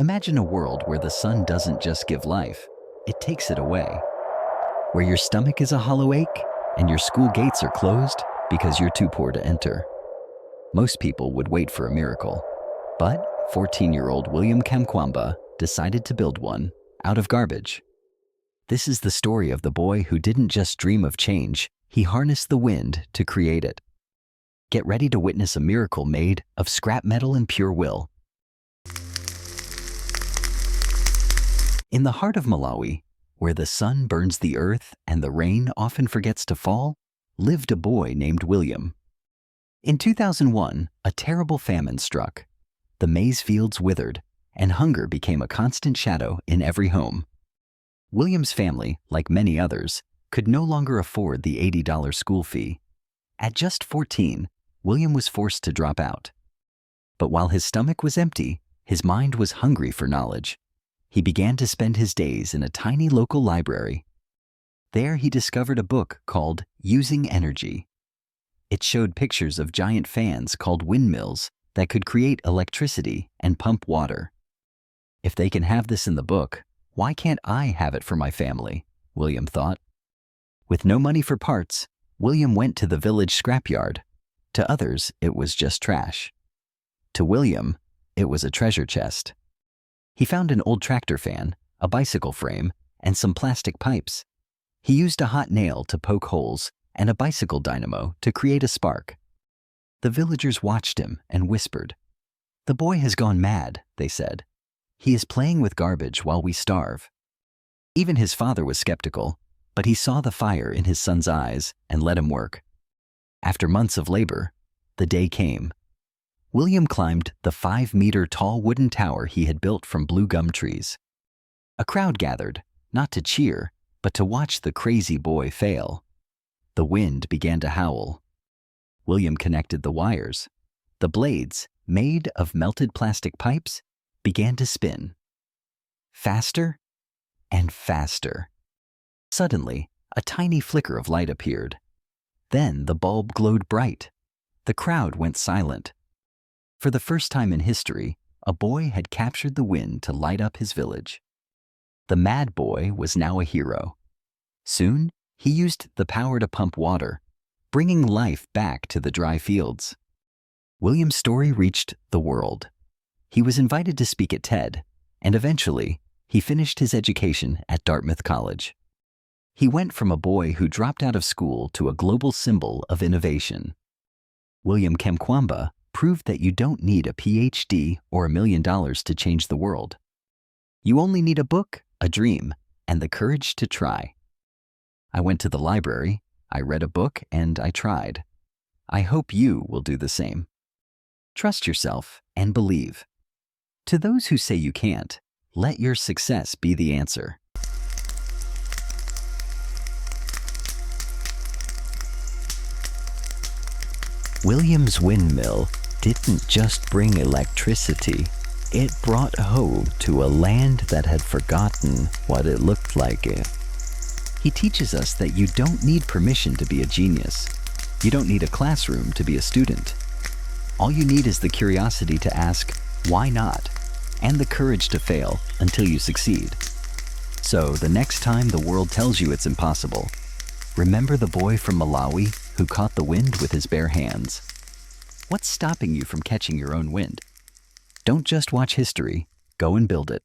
Imagine a world where the sun doesn't just give life, it takes it away. Where your stomach is a hollow ache and your school gates are closed because you're too poor to enter. Most people would wait for a miracle, but 14-year-old William Kamkwamba decided to build one out of garbage. This is the story of the boy who didn't just dream of change, he harnessed the wind to create it. Get ready to witness a miracle made of scrap metal and pure will. In the heart of Malawi, where the sun burns the earth and the rain often forgets to fall, lived a boy named William. In 2001, a terrible famine struck. The maize fields withered, and hunger became a constant shadow in every home. William's family, like many others, could no longer afford the $80 school fee. At just 14, William was forced to drop out. But while his stomach was empty, his mind was hungry for knowledge. He began to spend his days in a tiny local library. There he discovered a book called Using Energy. It showed pictures of giant fans called windmills that could create electricity and pump water. If they can have this in the book, why can't I have it for my family? William thought. With no money for parts, William went to the village scrapyard. To others, it was just trash. To William, it was a treasure chest. He found an old tractor fan, a bicycle frame, and some plastic pipes. He used a hot nail to poke holes and a bicycle dynamo to create a spark. The villagers watched him and whispered. "The boy has gone mad," they said. "He is playing with garbage while we starve." Even his father was skeptical, but he saw the fire in his son's eyes and let him work. After months of labor, the day came. William climbed the 5-meter-tall wooden tower he had built from blue gum trees. A crowd gathered, not to cheer, but to watch the crazy boy fail. The wind began to howl. William connected the wires. The blades, made of melted plastic pipes, began to spin. Faster and faster. Suddenly, a tiny flicker of light appeared. Then the bulb glowed bright. The crowd went silent. For the first time in history, a boy had captured the wind to light up his village. The mad boy was now a hero. Soon, he used the power to pump water, bringing life back to the dry fields. William's story reached the world. He was invited to speak at TED, and eventually, he finished his education at Dartmouth College. He went from a boy who dropped out of school to a global symbol of innovation. William Kamkwamba proved that you don't need a PhD or $1 million to change the world. You only need a book, a dream, and the courage to try. I went to the library, I read a book, and I tried. I hope you will do the same. Trust yourself and believe. To those who say you can't, let your success be the answer. William's windmill didn't just bring electricity, it brought hope to a land that had forgotten what it looked like. He teaches us that you don't need permission to be a genius. You don't need a classroom to be a student. All you need is the curiosity to ask, why not? And the courage to fail until you succeed. So the next time the world tells you it's impossible, remember the boy from Malawi who caught the wind with his bare hands. What's stopping you from catching your own wind? Don't just watch history, go and build it.